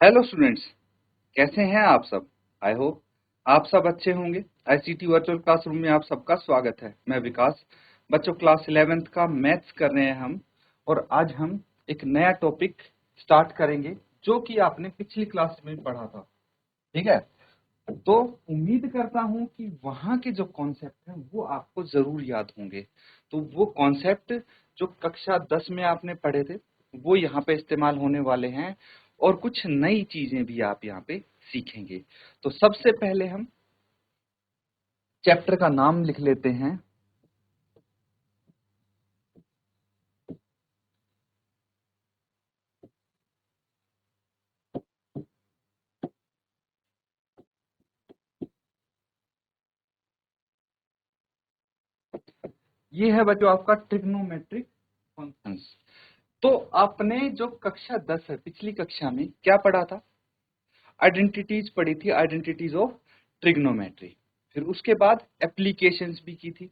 Hello students, कैसे हैं आप सब। आई होप आप सब अच्छे होंगे। आईसीटी वर्चुअल क्लासरूम में आप सबका स्वागत है। मैं विकास। बच्चों, क्लास 11th का मैथ्स कर रहे हैं हम, और आज हम एक नया टॉपिक स्टार्ट करेंगे जो कि आपने पिछली क्लास में पढ़ा था। ठीक है, तो उम्मीद करता हूं कि वहां के जो कॉन्सेप्ट हैं वो आपको जरूर याद होंगे। तो वो कॉन्सेप्ट जो कक्षा 10 में आपने पढ़े थे वो यहाँ पे इस्तेमाल होने वाले हैं, और कुछ नई चीजें भी आप यहाँ पे सीखेंगे। तो सबसे पहले हम चैप्टर का नाम लिख लेते हैं। ये है बच्चों आपका ट्रिग्नोमेट्रिक फंक्शंस। तो आपने जो कक्षा 10 है, पिछली कक्षा में क्या पढ़ा था? आइडेंटिटीज पढ़ी थी, आइडेंटिटीज ऑफ ट्रिग्नोमेट्री। फिर उसके बाद एप्लीकेशंस भी की थी।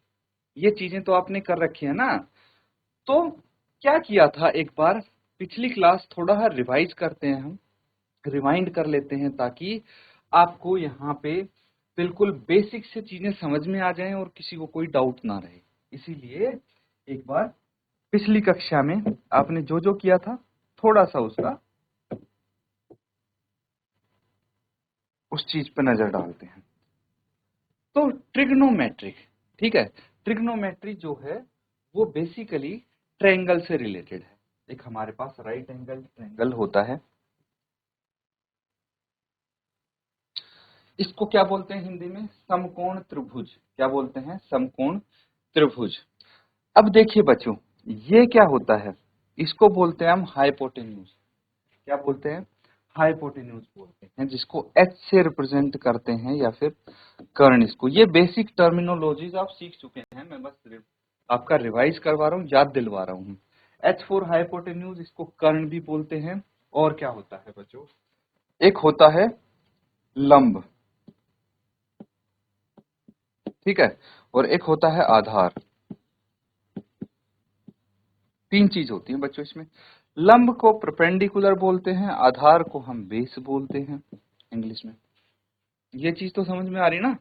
ये चीजें तो आपने कर रखी है ना। तो क्या किया था, एक बार पिछली क्लास थोड़ा रिवाइज करते हैं, हम रिवाइंड कर लेते हैं ताकि आपको यहाँ पे बिल्कुल बेसिक से चीजें समझ में आ जाएं और किसी को कोई डाउट ना रहे। इसीलिए एक बार पिछली कक्षा में आपने जो जो किया था थोड़ा सा उसका उस चीज पे नजर डालते हैं। तो ट्रिग्नोमेट्रिक, ठीक है, ट्रिग्नोमेट्री जो है वो बेसिकली ट्रायंगल से रिलेटेड है। एक हमारे पास राइट एंगल ट्रायंगल होता है, इसको क्या बोलते हैं हिंदी में? समकोण त्रिभुज। क्या बोलते हैं? समकोण त्रिभुज। अब देखिए बच्चों, ये क्या होता है, इसको बोलते हैं हम हाइपोटेन्यूज। क्या बोलते हैं? हाइपोटेन्यूज बोलते हैं, जिसको एच से रिप्रेजेंट करते हैं, या फिर कर्ण। इसको ये बेसिक टर्मिनोलॉजीज आप सीख चुके हैं, मैं बस आपका रिवाइज करवा रहा हूँ, याद दिलवा रहा हूँ। एच फॉर हाइपोटेन्यूज, इसको कर्ण भी बोलते हैं। और क्या होता है बच्चों, एक होता है लंब, ठीक है, और एक होता है आधार। तीन चीज होती है बच्चों इसमें। लंब को परपेंडिकुलर बोलते हैं, आधार को हम बेस बोलते हैं इंग्लिश में। ये चीज तो समझ में आ रही ना।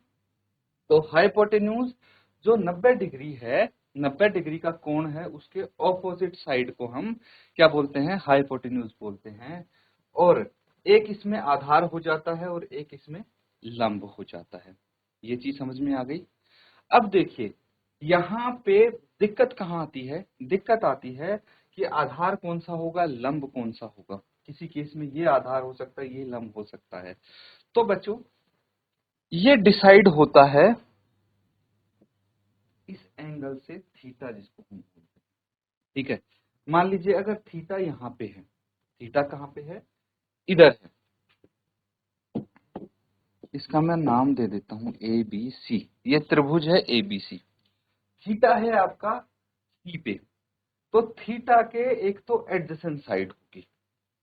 तो हाइपोटेन्यूज जो 90 डिग्री है, 90 डिग्री का कोण है, उसके ऑपोजिट साइड को हम क्या बोलते हैं? हाइपोटेन्यूज बोलते हैं। और एक इसमें आधार हो जाता है और एक इसमें लंब हो जाता है। ये चीज समझ में आ गई। अब देखिए यहाँ पे दिक्कत कहाँ आती है? दिक्कत आती है कि आधार कौन सा होगा, लंब कौन सा होगा। किसी केस में ये आधार हो सकता है, ये लंब हो सकता है। तो बच्चों ये डिसाइड होता है इस एंगल से, थीटा जिसको हम बोलते हैं। ठीक है, मान लीजिए अगर थीटा यहाँ पे है, थीटा कहाँ पे है? इधर है। इसका मैं नाम दे देता हूं ए बी सी। ये त्रिभुज है ए बी सी। थीटा है आपका सी पे। तो थीटा के एक तो एडजेसेंट साइड होगी,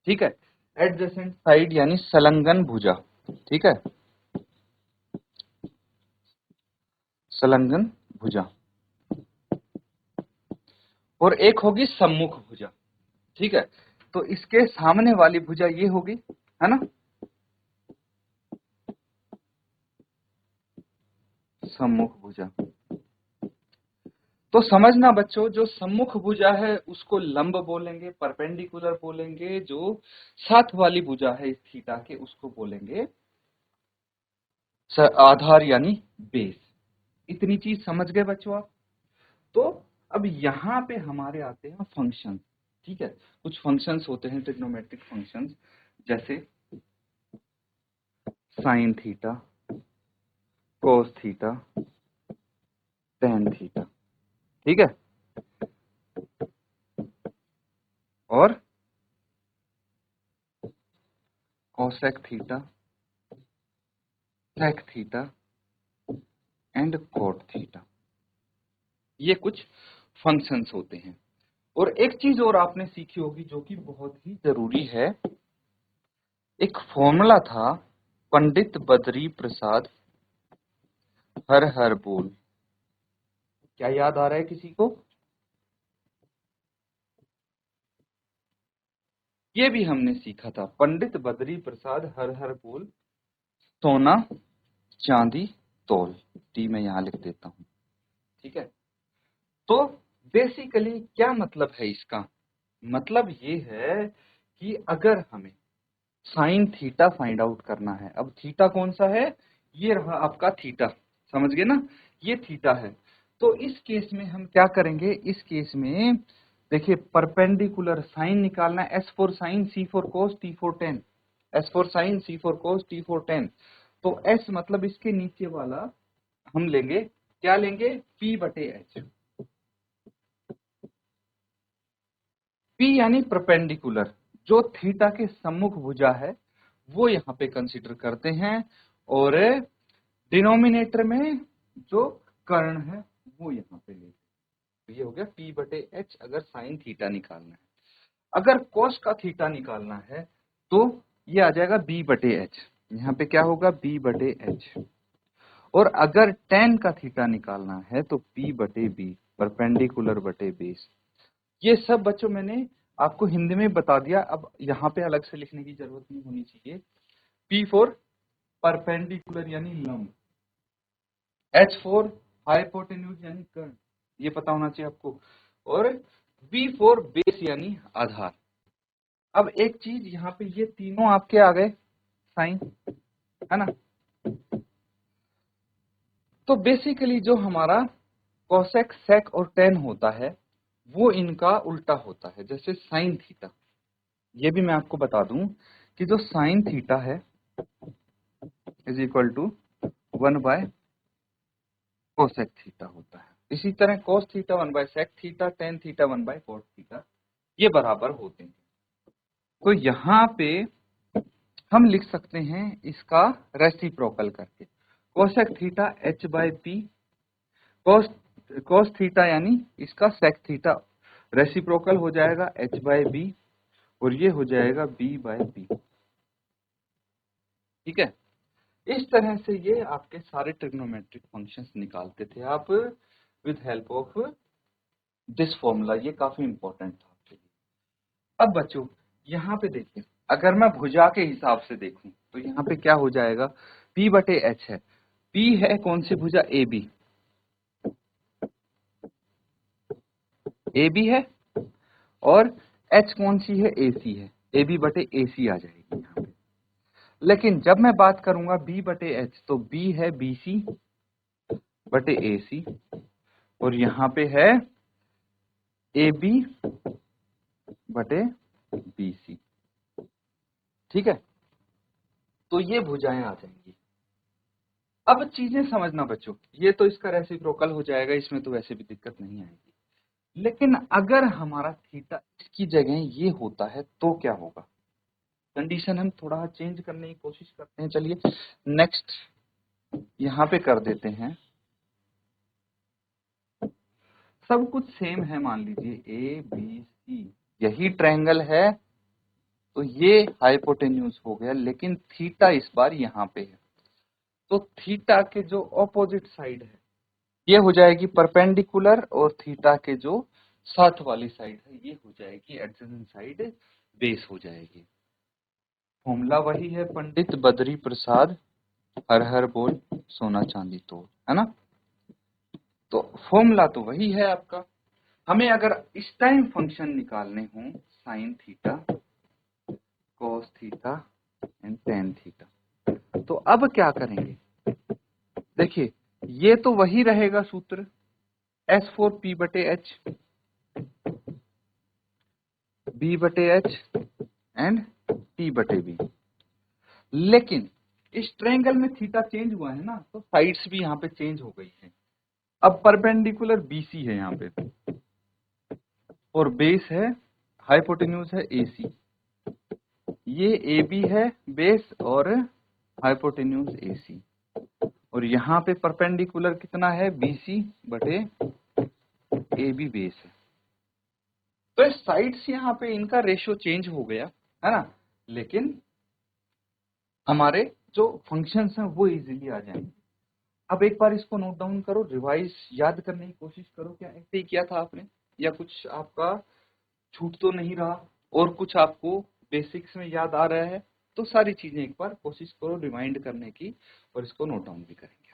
ठीक है, एडजेसेंट साइड यानी संलग्न भुजा, ठीक है, संलग्न भुजा। और एक होगी सम्मुख भुजा, ठीक है। तो इसके सामने वाली भुजा ये होगी, है ना, सम्मुख भुजा। तो समझना बच्चों, जो सम्मुख भुजा है उसको लंब बोलेंगे, परपेंडिकुलर बोलेंगे। जो साथ वाली भुजा है इस थीटा के उसको बोलेंगे आधार यानी बेस। इतनी चीज समझ गए बच्चों आप? तो अब यहाँ पे हमारे आते हैं फंक्शन, ठीक है। कुछ फंक्शंस होते हैं ट्रिग्नोमेट्रिक फंक्शंस, जैसे sine theta, cos theta, tan theta, ठीक है, और cosec theta, sec theta and cot theta. ये कुछ फंक्शंस होते हैं। और एक चीज और आपने सीखी होगी जो कि बहुत ही जरूरी है। एक फॉर्मूला था, पंडित बद्री प्रसाद हर हर बोल। क्या याद आ रहा है किसी को? ये भी हमने सीखा था, पंडित बद्री प्रसाद हर हर बोल, सोना चांदी तोल। टी मैं यहां लिख देता हूं, ठीक है। तो बेसिकली क्या मतलब है इसका? मतलब ये है कि अगर हमें साइन थीटा फाइंड आउट करना है, अब थीटा कौन सा है? ये रहा आपका थीटा, समझ गए ना, ये थीटा है। तो इस केस में हम क्या करेंगे? इस केस में देखिए, परपेंडिकुलर साइन निकालना है, S for sine, C for cos, T for tan. S for sine, C for cos, T for tan. तो एस मतलब इसके नीचे वाला हम लेंगे, क्या लेंगे? पी बटे एच। पी यानी परपेंडिकुलर, जो थीटा के सम्मुख भुजा है वो यहाँ पे कंसीडर करते हैं, और डिनोमिनेटर में जो कर्ण है वो यहाँ पे लेते हैं। तो ये हो गया पी बटे एच, अगर साइन थीटा निकालना है। अगर कोस का थीटा निकालना है तो ये आ जाएगा बी बटे एच, यहाँ पे क्या होगा? बी बटे एच। और अगर टेन का थीटा निकालना है तो पी बटे बी, परपेंडिकुलर बटे बेस। ये सब बच्चों मैंने आपको हिंदी में बता दिया, अब यहाँ पे अलग से लिखने की जरूरत नहीं होनी चाहिए। P फॉर परपेंडिकुलर यानी लंब, H फॉर हाइपोटेन्यूज यानी कर्ण, ये पता होना चाहिए आपको, और B फॉर बेस यानी आधार। अब एक चीज यहाँ पे, ये तीनों आपके आ गए साइन, है ना। तो बेसिकली जो हमारा कोसेक, सेक और टेन होता है वो इनका उल्टा होता है। जैसे साइन थीटा, ये भी मैं आपको बता दूं कि जो साइन थीटा है is equal to 1 by cosec theta होता है। इसी तरह cos theta 1 by sec theta, tan theta 1 by cos theta, ये बराबर होते हैं। तो यहाँ पे हम लिख सकते हैं इसका रेसिप्रोकल करके, cosec theta h by P, cos theta यानी इसका सेक थीटा, रेसिप्रोकल हो जाएगा h बाय बी, और ये हो जाएगा b बाय बी, ठीक है। इस तरह से ये आपके सारे ट्रिग्नोमेट्रिक फंक्शंस निकालते थे आप with help of this formula. ये काफी इंपॉर्टेंट था आपके लिए। अब बच्चों यहाँ पे देखिए, अगर मैं भुजा के हिसाब से देखूं तो यहाँ पे क्या हो जाएगा? P बटे एच है, P है कौन सी भुजा? ए बी है, और H कौन सी है? AC है, AB बटे AC आ जाएगी यहाँ पे। लेकिन जब मैं बात करूंगा B बटे H, तो B है BC बटे AC, और यहाँ पे है AB बटे BC, ठीक है। तो ये भुजाएं आ जाएंगी। अब चीजें समझना बच्चों, ये तो इसका रेसिप्रोकल हो जाएगा, इसमें तो वैसे भी दिक्कत नहीं आएगी। लेकिन अगर हमारा थीटा इसकी जगह ये होता है तो क्या होगा? कंडीशन हम थोड़ा चेंज करने की कोशिश करते हैं। चलिए नेक्स्ट यहाँ पे कर देते हैं, सब कुछ सेम है, मान लीजिए ए बी सी यही ट्रायंगल है, तो ये हाइपोटेन्यूज हो गया, लेकिन थीटा इस बार यहाँ पे है। तो थीटा के जो ऑपोजिट साइड है ये हो जाएगी परपेंडिकुलर, और थीटा के जो साथ वाली साइड है ये हो जाएगी एडजेसेंट साइड, बेस हो जाएगी। फॉर्मूला वही है, पंडित बद्री प्रसाद हर हर बोल, सोना चांदी तोल, है ना। तो फॉर्मूला तो वही है आपका। हमें अगर इस टाइम फंक्शन निकालने हो, sine theta, cos theta and tan theta, तो अब क्या करेंगे? देखिए ये तो वही रहेगा सूत्र, एस फोर पी बटे एच, बी बटे एच एंड टी बटे बी। लेकिन इस ट्रायंगल में थीटा चेंज हुआ है ना, तो साइड्स भी यहाँ पे चेंज हो गई है। अब परपेंडिकुलर बीसी है यहाँ पे, और बेस है, हाइपोटेन्यूज है एसी, ये ए बी है बेस, और हाइपोटेन्यूज एसी, और यहाँ पे परपेंडिकुलर कितना है? बीसी बटे ए बी बेस है। तो साइड्स यहाँ पे इनका रेशियो चेंज हो गया, है ना, लेकिन हमारे जो फंक्शंस हैं वो इजीली आ जाएंगे। अब एक बार इसको नोट डाउन करो, रिवाइज याद करने की कोशिश करो, क्या ऐसे ही किया था आपने, या कुछ आपका छूट तो नहीं रहा, और कुछ आपको बेसिक्स में याद आ रहा है तो सारी चीजें एक बार कोशिश करो रिमाइंड करने की और इसको नोट डाउन भी करेंगे।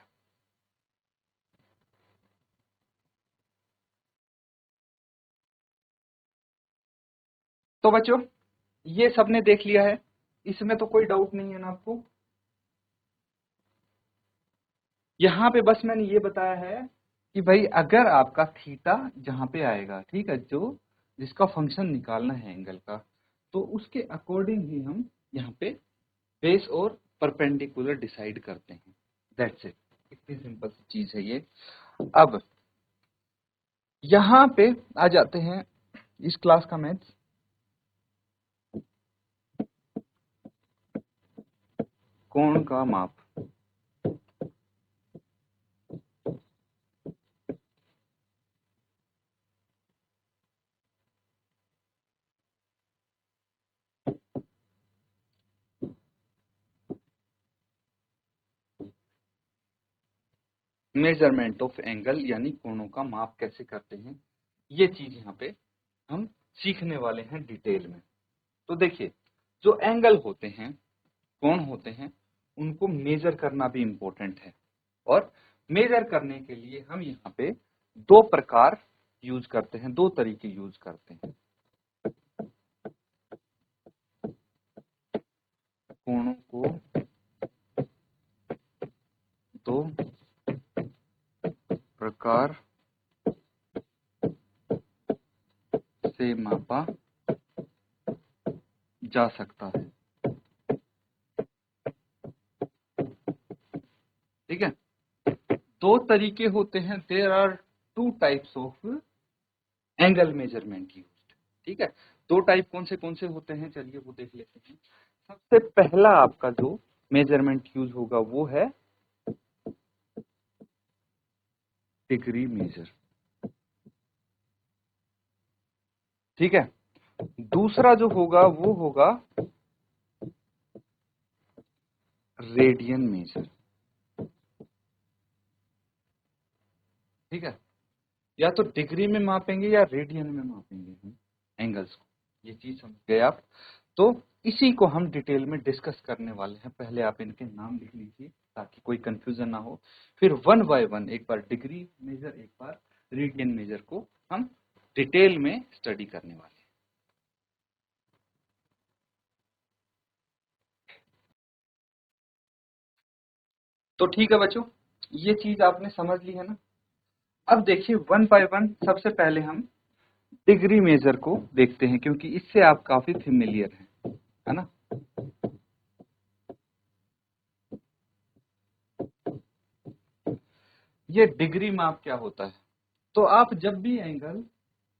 तो बच्चों ये सबने देख लिया है, इसमें तो कोई डाउट नहीं है ना आपको। यहाँ पे बस मैंने ये बताया है कि भाई अगर आपका थीटा जहां पे आएगा, ठीक है, जो जिसका फंक्शन निकालना है एंगल का, तो उसके अकॉर्डिंग ही हम यहाँ पे बेस और परपेंडिकुलर डिसाइड करते हैं। दैट्स इट, इतनी सिंपल सी चीज है ये। अब यहाँ पे आ जाते हैं इस क्लास का मैथ्स। कोण का माप, मेजरमेंट ऑफ एंगल यानी कोणों का माप कैसे करते हैं, ये चीज यहाँ पे हम सीखने वाले हैं डिटेल में। तो देखिए, जो एंगल होते हैं, कोण होते हैं, उनको मेजर करना भी इम्पोर्टेंट है। और मेजर करने के लिए हम यहाँ पे दो प्रकार यूज करते हैं, दो तरीके यूज करते हैं। कोणों को दो प्रकार से मापा जा सकता है, ठीक है। दो तरीके होते हैं, there are two types of angle measurement used, ठीक है। दो टाइप कौन से होते हैं, चलिए वो देख लेते हैं। सबसे पहला आपका जो मेजरमेंट यूज होगा वो है डिग्री मेजर, ठीक है। दूसरा जो होगा वो होगा रेडियन मेजर, ठीक है। या तो डिग्री में मापेंगे या रेडियन में मापेंगे हम एंगल्स को, ये चीज समझ गए आप। तो इसी को हम डिटेल में डिस्कस करने वाले हैं। पहले आप इनके नाम लिख लीजिए ताकि कोई कंफ्यूजन ना हो। फिर वन बाय वन, एक बार डिग्री मेजर, एक बार रेडियन मेजर को हम डिटेल में स्टडी करने वाले हैं। तो ठीक है बच्चों, ये चीज आपने समझ ली है ना। अब देखिए वन बाय वन, सबसे पहले हम डिग्री मेजर को देखते हैं क्योंकि इससे आप काफी फेमिलियर हैं, है ना। ये डिग्री माप क्या होता है? तो आप जब भी एंगल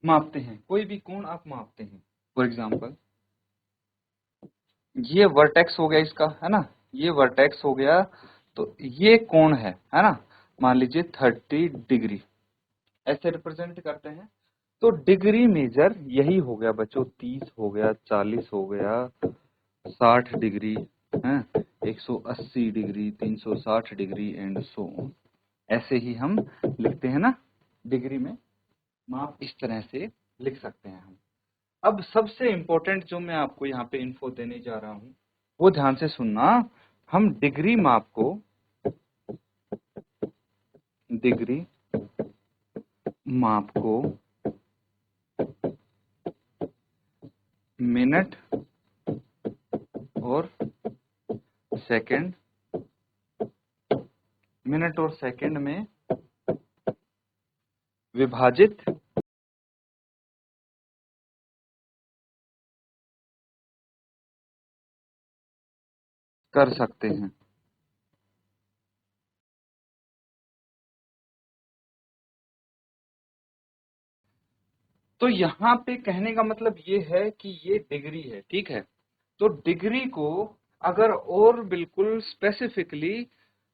मापते हैं, कोई भी कोण आप मापते हैं, फॉर एग्जांपल ये वर्टेक्स हो गया इसका, है ना, ये वर्टेक्स हो गया, तो ये कोण है ना, मान लीजिए 30 डिग्री, ऐसे रिप्रेजेंट करते हैं। तो डिग्री मेजर यही हो गया बच्चों, 30 हो गया, 40 हो गया, 60 डिग्री है, 180 degree, 360 degree and so on. ऐसे ही हम लिखते हैं ना, डिग्री में माप इस तरह से लिख सकते हैं हम। अब सबसे इंपॉर्टेंट जो मैं आपको यहाँ पे इन्फो देने जा रहा हूँ वो ध्यान से सुनना। हम डिग्री माप को मिनट और सेकंड, मिनट और सेकंड में विभाजित कर सकते हैं। तो यहाँ पे कहने का मतलब ये है कि ये डिग्री है, ठीक है। तो डिग्री को अगर और बिल्कुल स्पेसिफिकली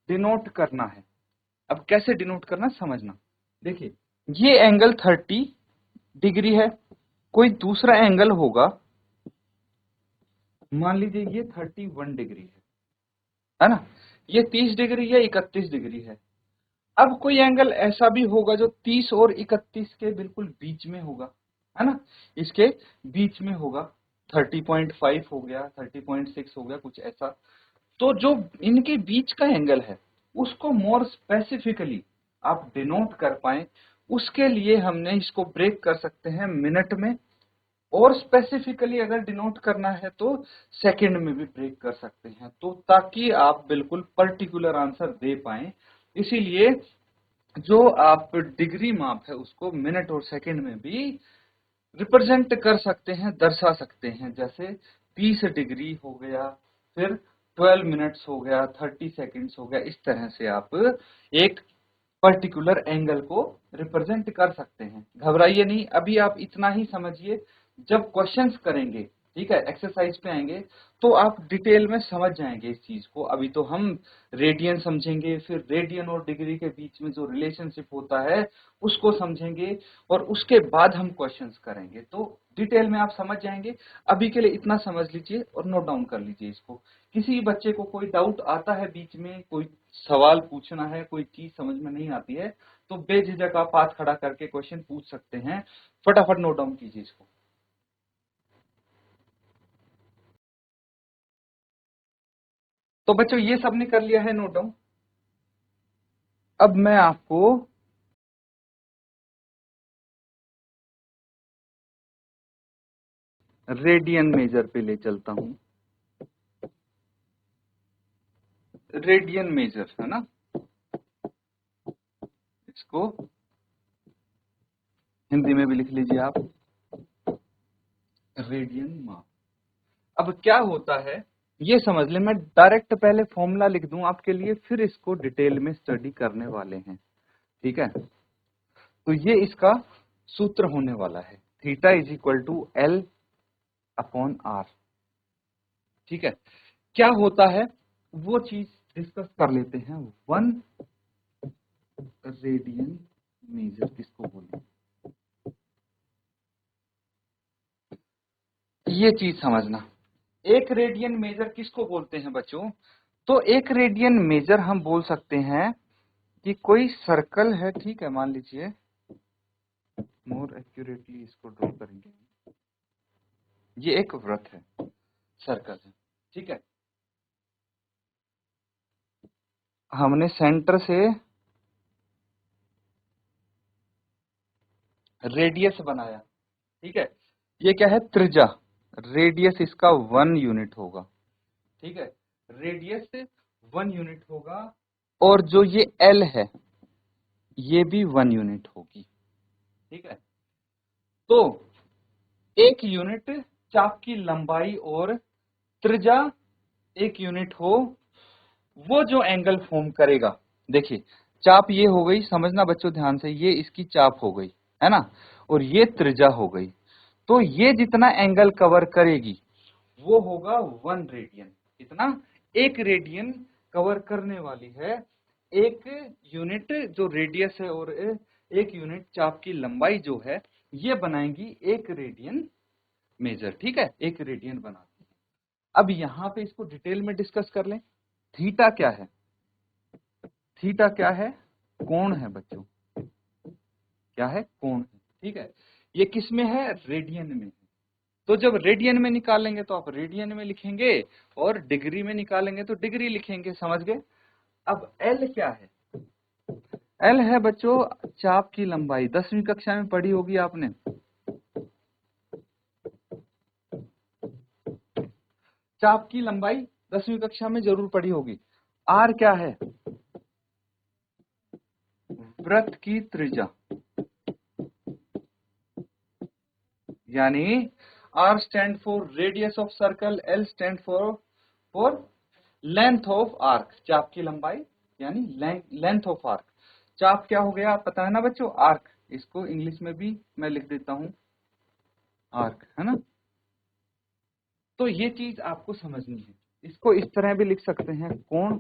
डिनोट करना है, अब कैसे डिनोट करना समझना। देखिए ये एंगल 30 डिग्री है, कोई दूसरा एंगल होगा, मान लीजिए ये 31 डिग्री है ना, ये 30 डिग्री है, 31 डिग्री है। अब कोई एंगल ऐसा भी होगा जो 30 और 31 के बिल्कुल बीच में होगा, है ना, इसके बीच में होगा। 30.5 हो गया, 30.6 हो गया, कुछ ऐसा। तो जो इनके बीच का एंगल है उसको मोर स्पेसिफिकली आप डिनोट कर पाए, उसके लिए हमने इसको ब्रेक कर सकते हैं मिनट में, और स्पेसिफिकली अगर डिनोट करना है तो सेकंड में भी ब्रेक कर सकते हैं, तो ताकि आप बिल्कुल पर्टिकुलर आंसर दे पाए। इसीलिए जो आप डिग्री माप है उसको मिनट और सेकंड में भी रिप्रेजेंट कर सकते हैं, दर्शा सकते हैं। जैसे 30 डिग्री हो गया, फिर 12 मिनट्स हो गया, 30 सेकंड्स हो गया, इस तरह से आप एक पर्टिकुलर एंगल को रिप्रेजेंट कर सकते हैं। घबराइए नहीं, अभी आप इतना ही समझिए, जब क्वेश्चंस करेंगे, ठीक है, एक्सरसाइज पे आएंगे, तो आप डिटेल में समझ जाएंगे इस चीज को। अभी तो हम रेडियन समझेंगे, फिर रेडियन और डिग्री के बीच में जो रिलेशनशिप होता है उसको समझेंगे, और उसके बाद हम क्वेश्चंस करेंगे, तो डिटेल में आप समझ जाएंगे। अभी के लिए इतना समझ लीजिए और नोट डाउन कर लीजिए इसको। किसी बच्चे को कोई डाउट आता है, बीच में कोई सवाल पूछना है, कोई चीज समझ में नहीं आती है, तो बेझिझक आप हाथ खड़ा करके क्वेश्चन पूछ सकते हैं। फटाफट नोट डाउन कीजिए इसको। तो बच्चों ये सबने कर लिया है नोट डाउन। अब मैं आपको रेडियन मेजर पे ले चलता हूं। रेडियन मेजर है ना, इसको हिंदी में भी लिख लीजिए आप, रेडियन माप। अब क्या होता है ये समझ ले, मैं डायरेक्ट पहले फॉर्मूला लिख दूं आपके लिए, फिर इसको डिटेल में स्टडी करने वाले हैं, ठीक है। तो ये इसका सूत्र होने वाला है, theta is equal to L upon R, ठीक है। क्या होता है वो चीज डिस्कस कर लेते हैं। वन रेडियन मेजर किसको बोले, ये चीज समझना। एक रेडियन मेजर किसको बोलते हैं बच्चों, तो एक रेडियन मेजर हम बोल सकते हैं कि कोई सर्कल है, ठीक है, मान लीजिए, मोर एक्यूरेटली इसको ड्रॉ करेंगे, ये एक वृत्त है, सर्कल है, ठीक है। हमने सेंटर से रेडियस बनाया, ठीक है। ये क्या है, त्रिज्या, रेडियस इसका 1 यूनिट होगा, ठीक है, रेडियस 1 यूनिट होगा, और जो ये एल है ये भी 1 यूनिट होगी, ठीक है। तो 1 यूनिट चाप की लंबाई और त्रिज्या 1 यूनिट हो, वो जो एंगल फॉर्म करेगा, देखिए चाप ये हो गई, समझना बच्चों ध्यान से, ये इसकी चाप हो गई, है ना, और ये त्रिज्या हो गई, तो ये जितना एंगल कवर करेगी वो होगा 1 रेडियन। कितना, 1 रेडियन कवर करने वाली है। 1 यूनिट जो रेडियस है और 1 यूनिट चाप की लंबाई जो है, ये बनाएंगी 1 रेडियन मेजर, ठीक है, 1 रेडियन बनाती है। अब यहाँ पे इसको डिटेल में डिस्कस कर लें। थीटा क्या है, थीटा क्या है, कोण है बच्चों, क्या है, कोण है, ठीक है। ये किस में है, रेडियन में है। तो जब रेडियन में निकालेंगे तो आप रेडियन में लिखेंगे, और डिग्री में निकालेंगे तो डिग्री लिखेंगे, समझ गए। अब एल क्या है, एल है बच्चों चाप की लंबाई, 10वीं कक्षा में पढ़ी होगी आपने, चाप की लंबाई 10वीं कक्षा में जरूर पढ़ी होगी। आर क्या है, वृत्त की त्रिज्या, यानी R stand for radius of circle, L stand for length of arc, चाप की लंबाई यानी लेंथ ऑफ आर्क। चाप क्या हो गया पता है ना बच्चों, आर्क, इसको इंग्लिश में भी मैं लिख देता हूं आर्क, है ना। तो ये चीज आपको समझनी है, इसको इस तरह भी लिख सकते हैं, कोण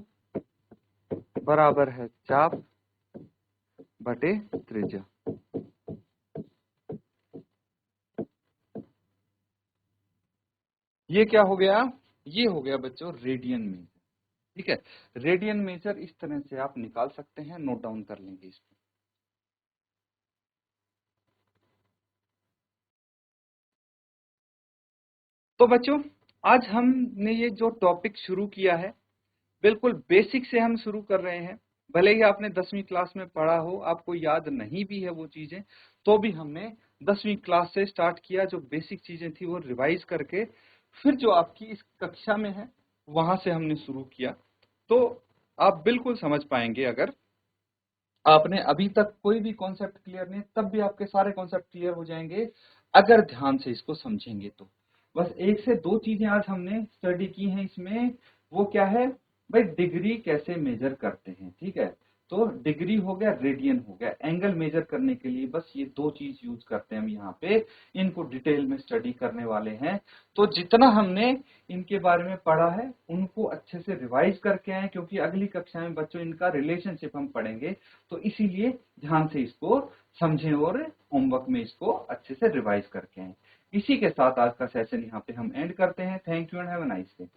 बराबर है चाप बटे त्रिज्या। ये क्या हो गया, ये हो गया बच्चों रेडियन में, ठीक है। रेडियन मेजर इस तरह से आप निकाल सकते हैं, नोट डाउन कर लेंगे इसको। तो बच्चों आज हमने ये जो टॉपिक शुरू किया है बिल्कुल बेसिक से हम शुरू कर रहे हैं। भले ही आपने 10वीं क्लास में पढ़ा हो, आपको याद नहीं भी है वो चीजें, तो भी हमने 10वीं क्लास से स्टार्ट किया। जो बेसिक चीजें थी वो रिवाइज करके फिर जो आपकी इस कक्षा में है वहां से हमने शुरू किया। तो आप बिल्कुल समझ पाएंगे। अगर आपने अभी तक कोई भी कॉन्सेप्ट क्लियर नहीं, तब भी आपके सारे कॉन्सेप्ट क्लियर हो जाएंगे अगर ध्यान से इसको समझेंगे तो। बस एक से दो चीजें आज हमने स्टडी की हैं इसमें। वो क्या है भाई, डिग्री कैसे मेजर करते हैं, ठीक है। तो डिग्री हो गया, रेडियन हो गया, एंगल मेजर करने के लिए बस ये दो चीज यूज करते हैं हम यहाँ पे। इनको डिटेल में स्टडी करने वाले हैं। तो जितना हमने इनके बारे में पढ़ा है उनको अच्छे से रिवाइज करके आए, क्योंकि अगली कक्षा में बच्चों इनका रिलेशनशिप हम पढ़ेंगे। तो इसीलिए ध्यान से इसको समझें और होमवर्क में इसको अच्छे से रिवाइज करके आए। इसी के साथ आज का सेशन यहाँ पे हम एंड करते हैं। Thank you and have a nice day.